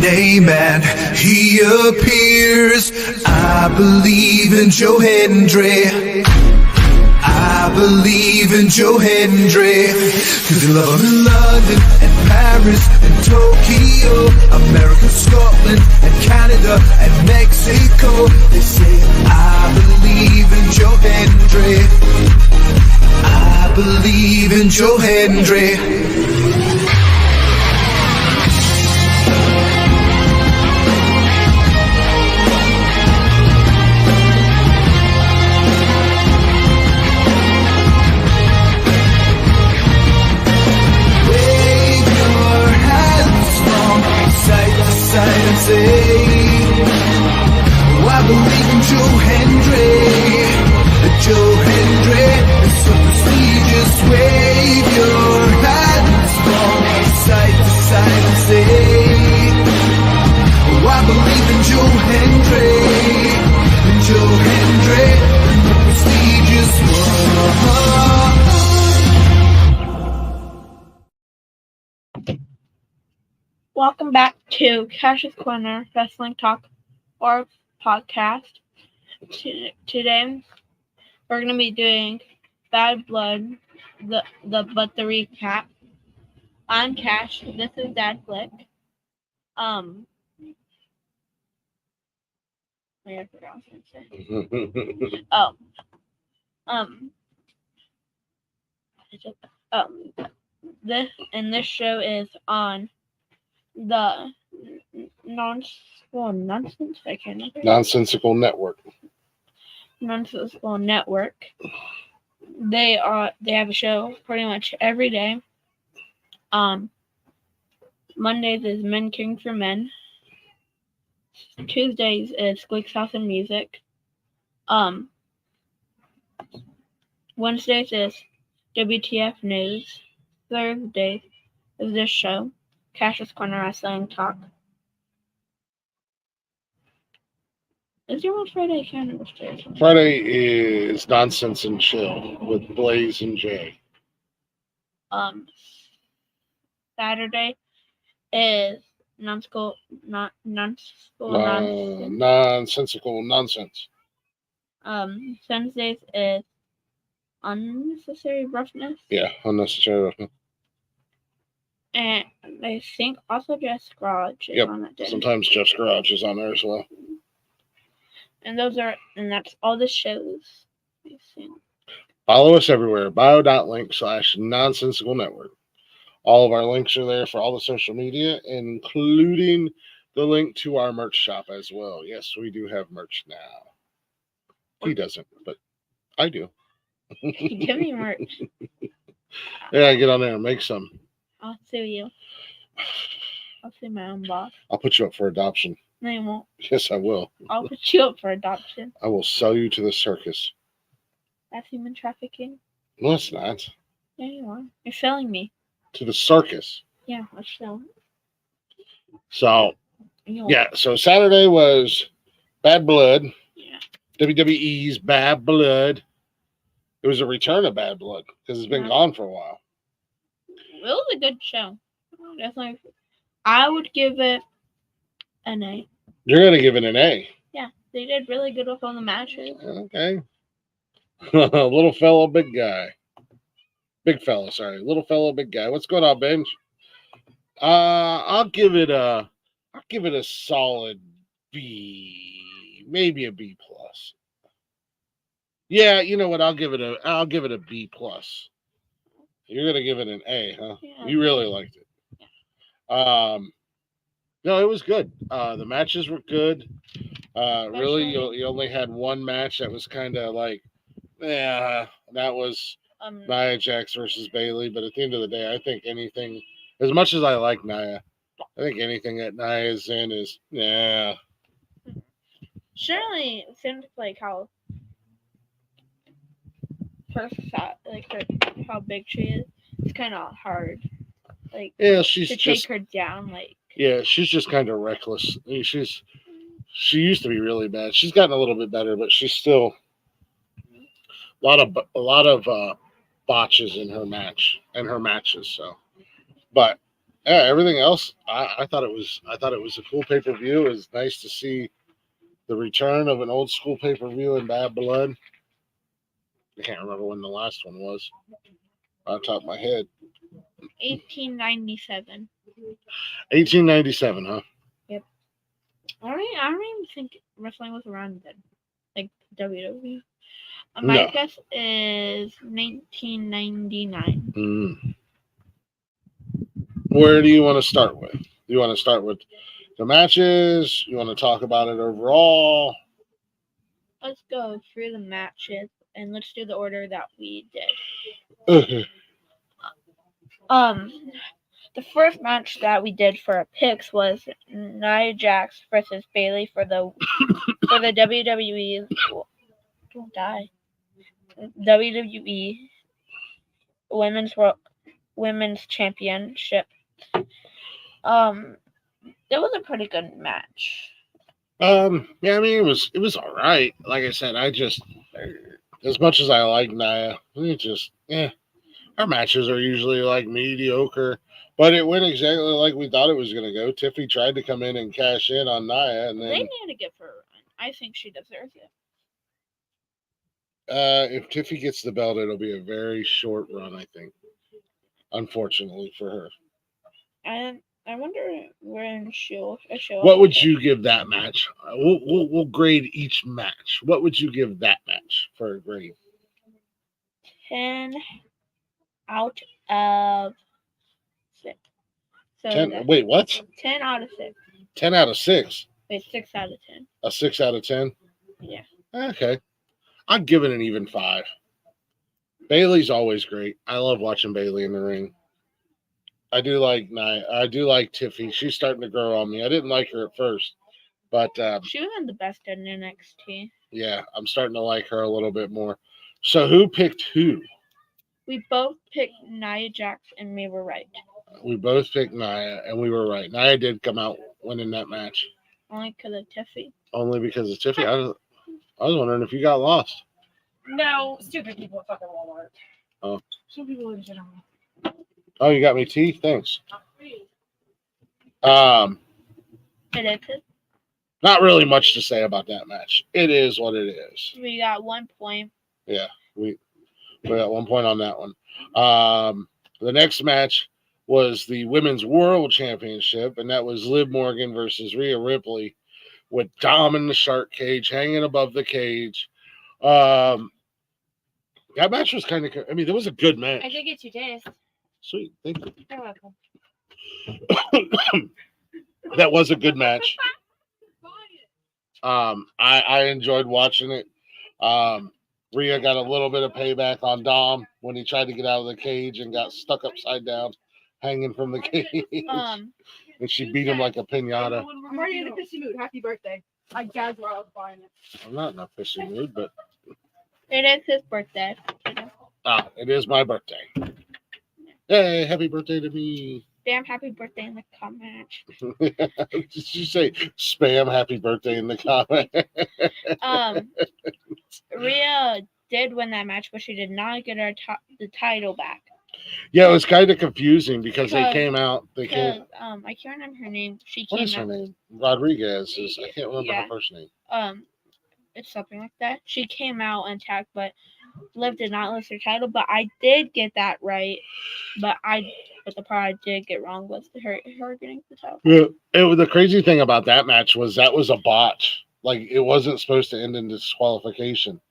name and he appears. I believe in Joe Hendry. I believe in Joe Hendry. Cause they love him in London and Paris and Tokyo, America, Scotland and Canada and Mexico. They say I believe in Joe Hendry. I believe in Joe Hendry. And say, oh, I believe in Joe Hendry. Joe Hendry is so prestigious. Wave your hands from side to side and say, oh, I believe in Joe Hendry. And Joe Hendry in the prestigious world. Welcome back to Kash's Korner Wrestling Talk or podcast. Today we're going to be doing Bad Blood, the recap. I'm Kash. This is Dad Glick. I forgot what I was going to say. This show is on the Nonsensical Network. Nonsensical Network. They have a show pretty much every day. Mondays is Men King for Men. Tuesdays is Glick Sauce and Music. Wednesdays is WTF News. Thursdays is this show, Kash's Korner Wrestling Talk. Is there one Friday? I can't understand. Friday is Nonsense and Chill with Blaze and Jay. Saturday is Nonsensical Nonsense. Sundays is Unnecessary Roughness. Yeah, Unnecessary Roughness. And I think also Jeff's Garage is on that day. Sometimes Jeff's Garage is on there as well. And that's all the shows we've seen. Follow us everywhere. bio.link/nonsensical network. All of our links are there for all the social media, including the link to our merch shop as well. Yes, we do have merch now. He doesn't, but I do. Give me merch. Yeah, get on there and make some. I'll sue you. I'll sue my own boss. I'll put you up for adoption. No, you won't. Yes, I will. I'll put you up for adoption. I will sell you to the circus. That's human trafficking? No, it's not. Yeah, you are. You're selling me. To the circus. Yeah, let's sell. So, so Saturday was Bad Blood. Yeah. WWE's Bad Blood. It was a return of Bad Blood because it's been gone for a while. It was a good show. Definitely. I would give it an A. You're going to give it an A? Yeah. They did really good with all the matches. Okay. Little fella, big guy. Big fella, sorry. Little fella, big guy. What's going on, Benj? I'll give it a solid B, maybe a B plus. Yeah, you know what? I'll give it a B plus. You're gonna give it an A, huh? Yeah. You really liked it. Yeah. No, it was good. The matches were good. Really, you only had one match that was kind of like, that was Nia Jax versus Bayley. But at the end of the day, I think anything, as much as I like Nia, I think anything that Nia is in is, Surely, it seems like how how big she is. It's kind of hard. Like, she's to just take her down. Like, she's just kind of reckless. I mean, she used to be really bad. She's gotten a little bit better, but she's still a lot of botches in her matches. So, but Yeah, everything else, I thought it was a cool pay-per-view. It was nice to see the return of an old school pay-per-view in Bad Blood. I can't remember when the last one was on top of my head. 1897. 1897, huh? Yep. I don't even think wrestling was around then, like WWE. My No. guess is 1999. Where do you want to start with? Do you want to start with the matches? You want to talk about it overall? Let's go through the matches and let's do the order that we did. The first match that we did for our picks was Nia Jax versus Bayley for the WWE. Don't die. WWE Women's Championship. It was a pretty good match. Yeah, I mean it was all right. Like I said, as much as I like Nia, our matches are usually like mediocre, but it went exactly like we thought it was going to go. Tiffy tried to come in and cash in on Nia, and then they need to give her a run. I think she deserves it. If Tiffy gets the belt, it'll be a very short run, I think. Unfortunately for her. And I wonder when she'll. What would you give that match? We'll grade each match. What would you give that match for a grade? 10 out of 6. So 10. Wait, what? 10 out of 6. 10 out of 6. Wait, 6 out of 10. A 6 out of 10. Yeah. Okay, I'd give it an even 5. Bayley's always great. I love watching Bayley in the ring. I do like Tiffy. She's starting to grow on me. I didn't like her at first, but she wasn't the best in NXT. Yeah, I'm starting to like her a little bit more. So who picked who? We both picked Nia Jax, and we were right. We both picked Nia, and we were right. Nia did come out winning that match. Only because of Tiffy. Only because of Tiffy? I was wondering if you got lost. No, stupid people at fucking Walmart. Oh. Some people in general. Oh, you got me tea? Thanks. It is. Not really much to say about that match. It is what it is. We got 1 point. Yeah, we got 1 point on that one. The next match was the Women's World Championship, and that was Liv Morgan versus Rhea Ripley with Dom in the shark cage, hanging above the cage. That match was kind of, I mean, it was a good match. I did get you taste. Sweet, thank you. You're welcome. That was a good match. I enjoyed watching it. Rhea got a little bit of payback on Dom when he tried to get out of the cage and got stuck upside down, hanging from the cage. And she beat him like a piñata. I'm already in a pissy mood. Happy birthday. I gagged while I was buying it. I'm not in a pissy mood, but it is his birthday. It is my birthday. Hey, happy birthday to me. Spam happy birthday in the comment. Did you say spam happy birthday in the comment? Rhea did win that match, but she did not get her the title back. Yeah, it was kind of confusing because they came out. I can't remember her name. What is her name? Rodriguez is. I can't remember her first name. It's something like that. She came out and attacked, but Liv did not lose her title. But I did get that right. But the part I did get wrong was her getting the title. Yeah, the crazy thing about that match was that was a botch. Like, it wasn't supposed to end in disqualification.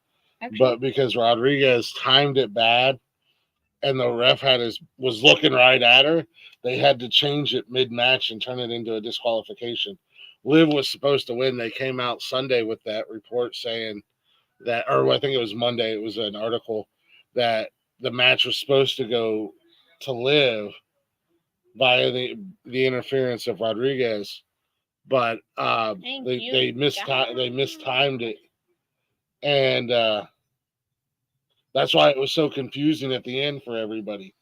Actually, but because Rodriguez timed it bad and the ref was looking right at her, they had to change it mid-match and turn it into a disqualification. Liv was supposed to win. They came out Sunday with that report saying that, or I think it was Monday, it was an article that the match was supposed to go to Liv via the interference of Rodriguez, but they mistimed it, and that's why it was so confusing at the end for everybody,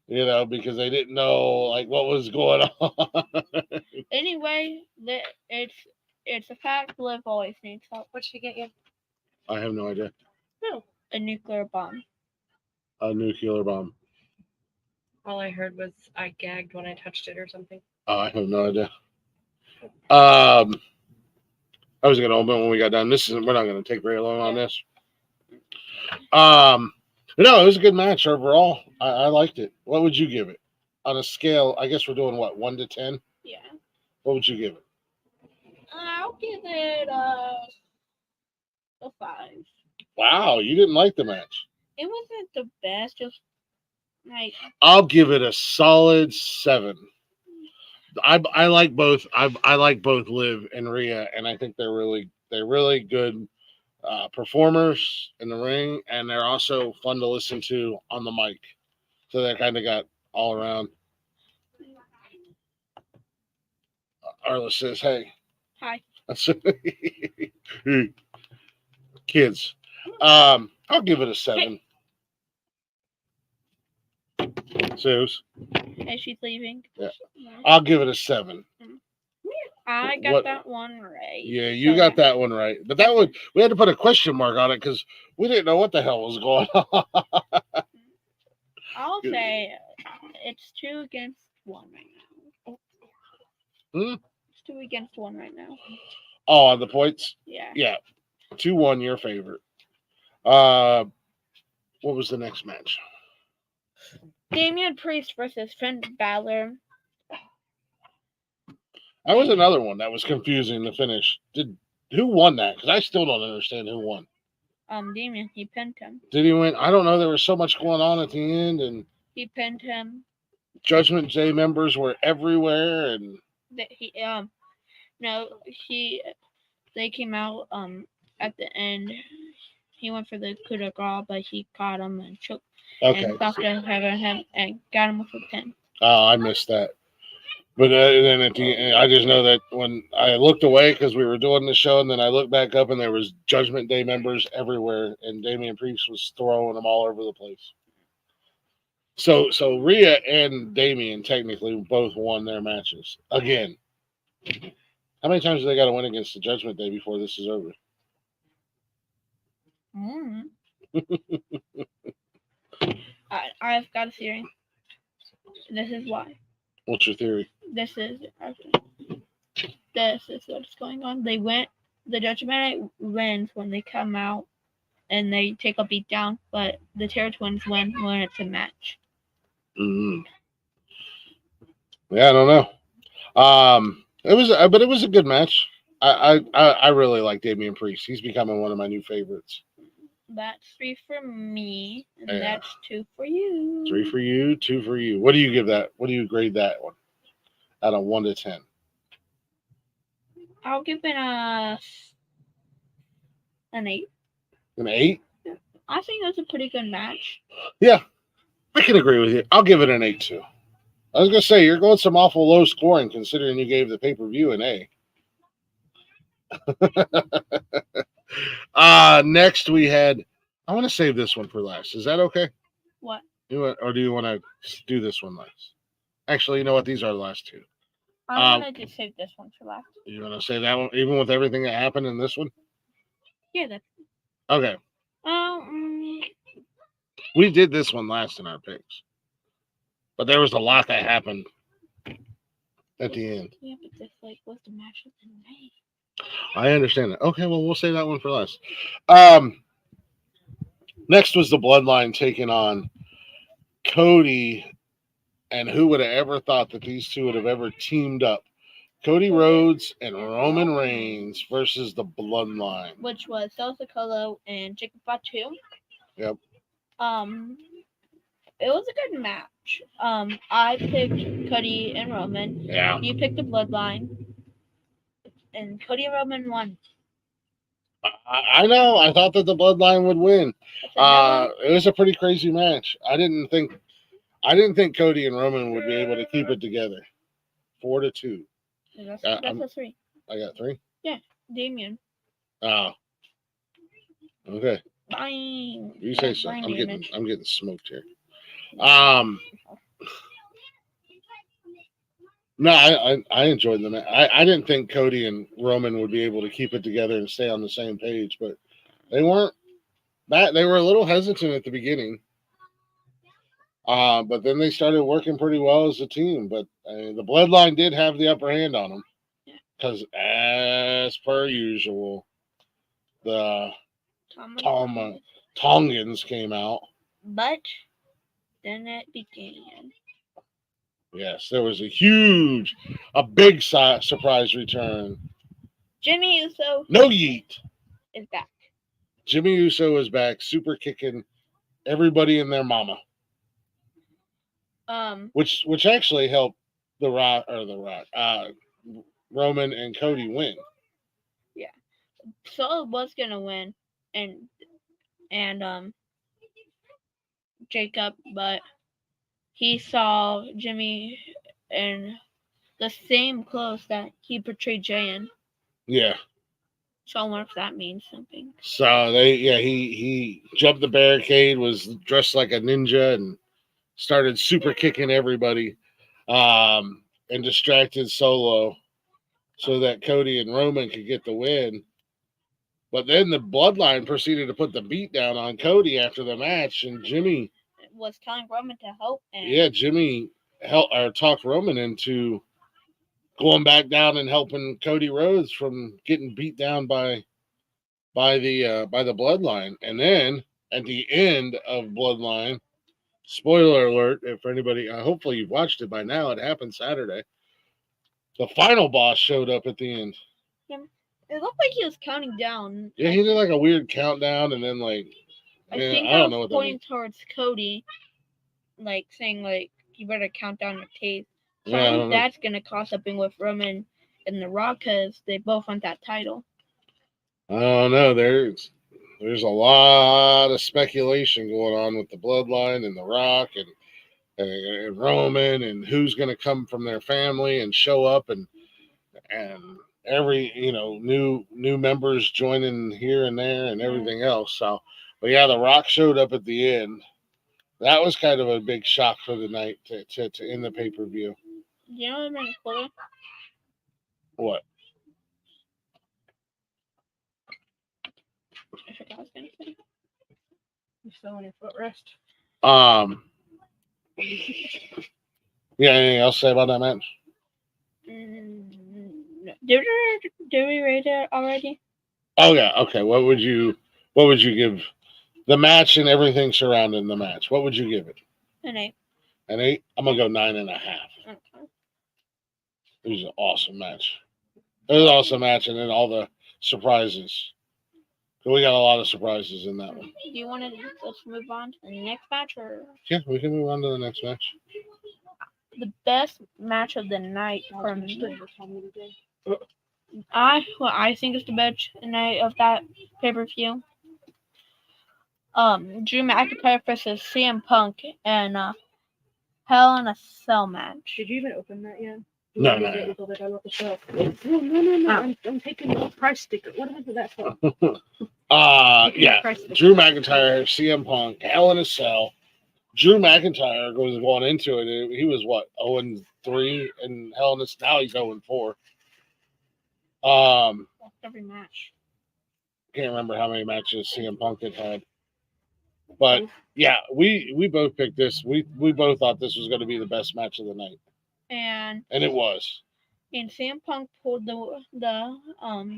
because they didn't know like what was going on. Anyway, it's a fact. Liv always needs help. What'd she get you? I have no idea. No, a nuclear bomb. A nuclear bomb. All I heard was I gagged when I touched it or something. Oh, I have no idea. I was going to open when we got done. We're not going to take very long on this. No, it was a good match overall. I liked it. What would you give it on a scale? I guess we're doing what, 1 to 10? Yeah. What would you give it? I'll give it a 5. Wow, you didn't like the match. It wasn't the best, just like I'll give it a solid 7. I like both. I like both Liv and Rhea, and I think they're really good performers in the ring, and they're also fun to listen to on the mic. So they kind of got all around. Arla says, "Hey, hi. Kids." I'll give it a 7. Zeus. Hey, she's leaving. Yeah. I'll give it a 7. I got that one right. Yeah, you got that one right. But that one, we had to put a question mark on it because we didn't know what the hell was going on. I'll say it's 2 against 1 right now. It's 2 against 1 right now. Oh, on the points? Yeah. Yeah. 2-1, your favorite. What was the next match? Damian Priest versus Finn Balor. That was another one that was confusing to finish. Who won that? Because I still don't understand who won. Damian, he pinned him. Did he win? I don't know. There was so much going on at the end, and he pinned him. Judgment Day members were everywhere, and they came out at the end. He went for the coup de grace, but he caught him and choked and stopped him and got him with a pin. Oh, I missed that. But then at the end, I just know that when I looked away because we were doing the show, and then I looked back up and there was Judgment Day members everywhere, and Damian Priest was throwing them all over the place. So Rhea and Damian technically both won their matches again. How many times do they got to win against the Judgment Day before this is over? I've got a theory. This is why. What's your theory? This is what's going on. The Judgment wins when they come out and they take a beat down, but the Terror Twins win when it's a match. Yeah, I don't know. It was a good match. I really like Damian Priest. He's becoming one of my new favorites. That's 3 for me, and that's 2 for you. 3 for you, 2 for you. What do you give that? What do you grade that one? Out of 1 to 10. I'll give it an 8. An 8? Yeah. I think that's a pretty good match. Yeah, I can agree with you. I'll give it an 8 too. I was gonna say you're going some awful low scoring considering you gave the pay-per-view an A. Next we had. I want to save this one for last. Is that okay? What? Do you want to do this one last? Actually, you know what? These are the last 2. I wanted to save this one for last. You want to say that one, even with everything that happened in this one? Yeah, that's okay. We did this one last in our picks, but there was a lot that happened at the end. Yeah, but this was the match of the night. I understand that. Okay, well, we'll save that one for last. Next was the Bloodline taking on Cody, and who would have ever thought that these two would have ever teamed up? Cody Rhodes and Roman Reigns versus the Bloodline, which was Del Sicolo and Jacob Fatu. Yep. It was a good match. I picked Cody and Roman. Yeah. You picked the Bloodline. And Cody and Roman won. I know. I thought that the Bloodline would win. It was a pretty crazy match. I didn't think Cody and Roman would be able to keep it together. 4-2. That's a 3. I got 3? Yeah. Damian. Oh. Okay. Fine. You say so. I'm getting smoked here. No, I enjoyed them. I didn't think Cody and Roman would be able to keep it together and stay on the same page, but they weren't. They were a little hesitant at the beginning. But then they started working pretty well as a team. But the Bloodline did have the upper hand on them Yeah. because, as per usual, the Tongans came out. But then it began. Yes, there was a big surprise return. Jimmy Uso No yeet. is back. Jimmy Uso is back, super kicking everybody and their mama. Which actually helped Roman and Cody win. Yeah. Solo was gonna win, and Jacob, but he saw Jimmy in the same clothes that he portrayed Jay in. Yeah. So I wonder if that means something. So he jumped the barricade, was dressed like a ninja, and started super kicking everybody, and distracted Solo so that Cody and Roman could get the win. But then the Bloodline proceeded to put the beat down on Cody after the match, and Jimmy was telling Roman to help him. Yeah, Jimmy talked Roman into going back down and helping Cody Rhodes from getting beat down by the Bloodline. And then at the end of Bloodline, spoiler alert, if anybody, hopefully you've watched it by now, it happened Saturday. The final boss showed up at the end. Yeah. It looked like he was counting down. Yeah, he did like a weird countdown, and then I don't know what that pointing means. towards Cody, like saying like you better count down your teeth. So Yeah, I don't know. that's gonna cause something with Roman and The Rock because they both want that title. I don't know. There's a lot of speculation going on with the Bloodline and The Rock and Roman and who's going to come from their family and show up and every new members joining here and there and everything else. So, but yeah, The Rock showed up at the end. That was kind of a big shock for the night to end the pay-per-view. You know what I'm cooler? What? I forgot what I was gonna say. You're still on your footrest. Yeah, anything else to say about that match? No. Did we rate it already? Oh yeah, okay. What would you give the match and everything surrounding the match? What would you give it? An 8. An 8? I'm gonna go 9.5. Okay. It was an awesome match. It was an awesome match, and then all the surprises. We got a lot of surprises in that one. Do you want to let's move on to the next match, or? Yeah, we can move on to the next match. The best match of the night for me. What I think is the best night of that pay-per-view. Drew McIntyre versus CM Punk and Hell in a Cell match. Did you even open that yet? No. No. I'm taking the price sticker. What is that for? Yeah. Drew McIntyre, CM Punk, Hell in a Cell. Drew McIntyre was going into it. He was what, 0-3 in Hell in a Cell. Now he's 0-4. Every match. Can't remember how many matches CM Punk had. But yeah, we both picked this. We both thought this was going to be the best match of the night. And it was. And CM Punk pulled the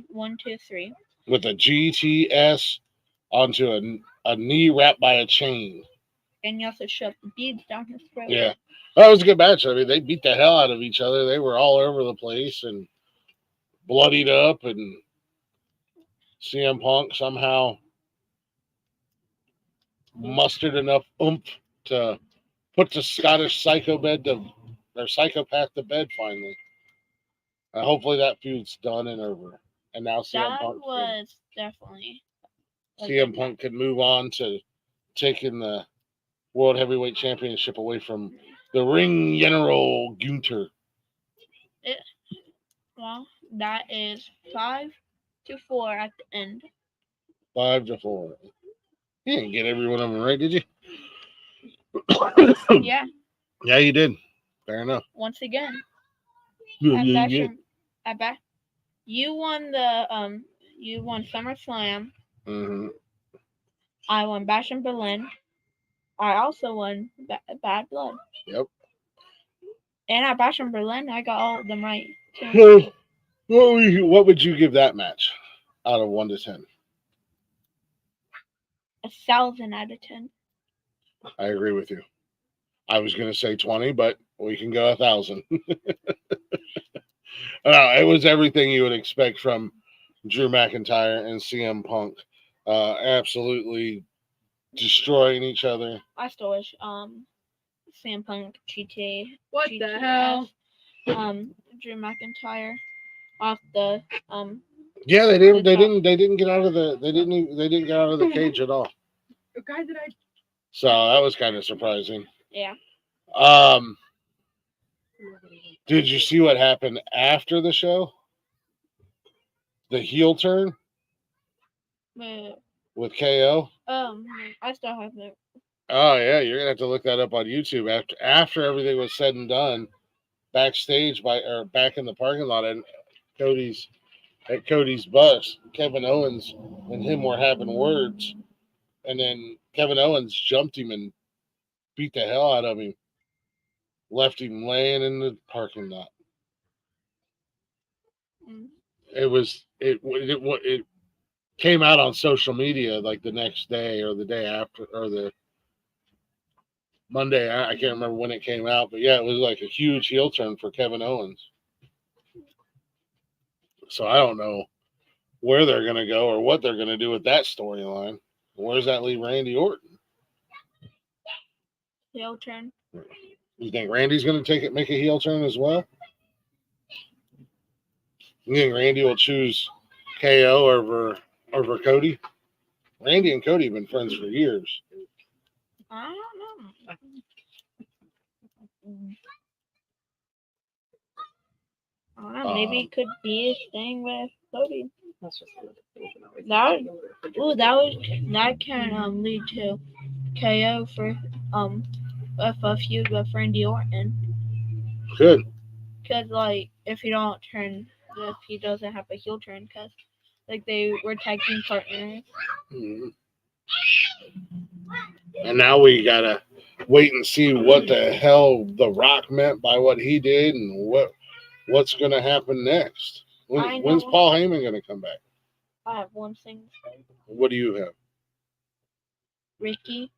1, 2, 3 with a GTS onto a knee wrapped by a chain. And he also shoved the beads down his throat. Yeah, that was a good match. I mean, they beat the hell out of each other. They were all over the place and bloodied up, and CM Punk somehow mustered enough oomph to put the Scottish psychopath to bed finally. Hopefully that feud's done and over. And now CM Punk definitely. CM Punk could move on to taking the World Heavyweight Championship away from the Ring General Gunther. Well, that is 5-4 at the end. 5-4. You didn't get every one of them right, did you? Yeah. Yeah, you did. Fair enough. Once again. Yeah. You won SummerSlam. Mm-hmm. I won Bash in Berlin. I also won Bad Blood. Yep. And at Bash in Berlin, I got all of them right. Too. So, what would you give that match out of 1 to 10? 1,000 out of 10. I agree with you. I was going to say 20, but we can go 1,000. It was everything you would expect from Drew McIntyre and CM Punk. Absolutely destroying each other. I still wish CM Punk, GT, What the hell? Drew McIntyre off the Yeah, they didn't get out of the cage at all. Guy that I So that was kind of surprising. Yeah. Did you see what happened after the show? The heel turn with KO. I still haven't. Oh yeah, you're gonna have to look that up on YouTube after everything was said and done. Backstage back in the parking lot at Cody's bus, Kevin Owens and him were having words, and then Kevin Owens jumped him and beat the hell out of him, left him laying in the parking lot. It came out on social media like the next day or the day after or the Monday. I can't remember when it came out, but yeah, it was like a huge heel turn for Kevin Owens. So I don't know where they're going to go or what they're going to do with that storyline. Where does that leave Randy Orton? Heel turn. You think Randy's going to make a heel turn as well? You think Randy will choose KO over Cody? Randy and Cody have been friends for years. I don't know. I don't know. Maybe it could be a thing with Cody. That can lead to KO for a feud with Randy Orton. Good. Because like if he doesn't have a heel turn, because like they were tag team partners. Mm-hmm. And now we gotta wait and see what the hell The Rock meant by what he did and what's gonna happen next. When's Paul Heyman gonna come back? I have one thing to say. What do you have? Ricky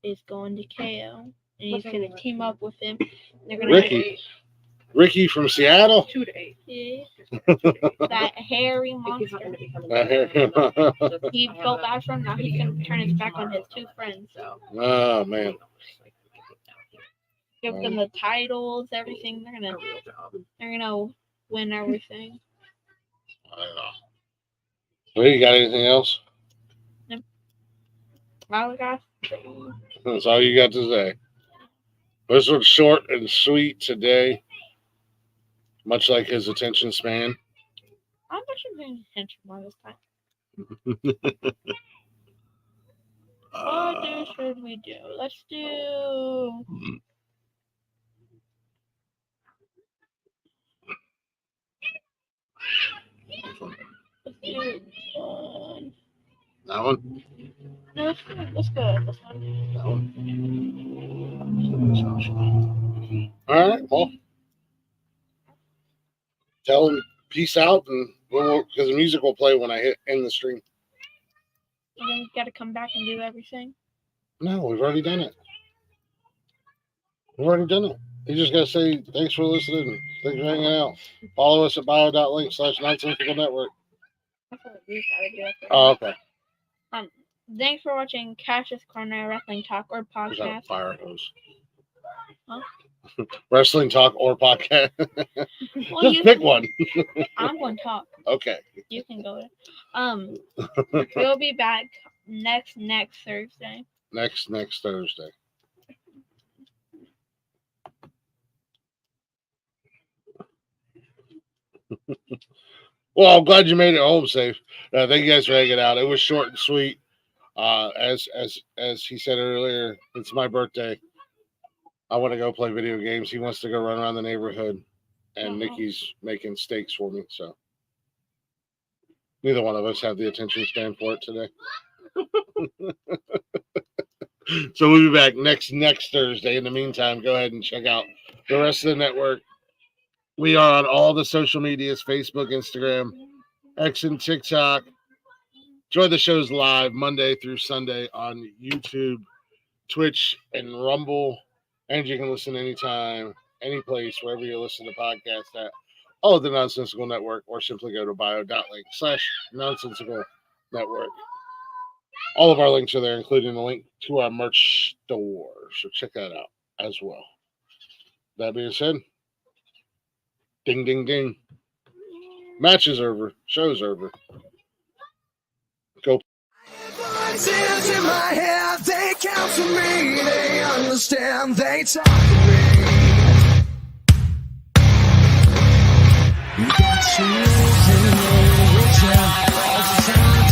is going to KO, and he's gonna team up with him. They're gonna Ricky from Seattle? 2 to 8. Yeah. That hairy monster. He felt bad for him. Now he's gonna turn his back on his two friends. So. Oh man. Give them the titles, everything. They're gonna win everything. I don't know. Well, you got anything else? No. All I got. That's all you got to say. This was short and sweet today, much like his attention span. I'm actually paying attention more this time. What should we do? Let's do. That one? No, let's go. This one. That one? All right, well. Tell him peace out, and because the music will play when I end the stream. And then you got to come back and do everything. No, we've already done it. You just got to say thanks for listening. Thanks for hanging out. Follow us at bio.link/nonsensical-network. That's what we got to do. Oh, okay. Thanks for watching Cash's Korner Wrestling Talk or Is that a Podcast. fire hose? Huh? Wrestling Talk or Podcast. Well, Just pick one. I'm going to talk. Okay. You can go there. We'll be back next Thursday. Next Thursday. Well, I'm glad you made it home safe. Thank you guys for hanging out. It was short and sweet. As he said earlier, it's my birthday. I want to go play video games. He wants to go run around the neighborhood, and Nikki's making steaks for me. So neither one of us have the attention span for it today. So we'll be back next Thursday. In the meantime, go ahead and check out the rest of the network. We are on all the social medias, Facebook, Instagram, X, and TikTok. Enjoy the shows live Monday through Sunday on YouTube, Twitch, and Rumble. And you can listen anytime, any place, wherever you listen to podcasts at all of the Nonsensical Network, or simply go to bio.link/Nonsensical Network. All of our links are there, including the link to our merch store. So check that out as well. That being said, ding, ding, ding. Match is over. Show's over. Go. Voices in my head, they count for me, they understand, they talk to me. You got to know which all the time.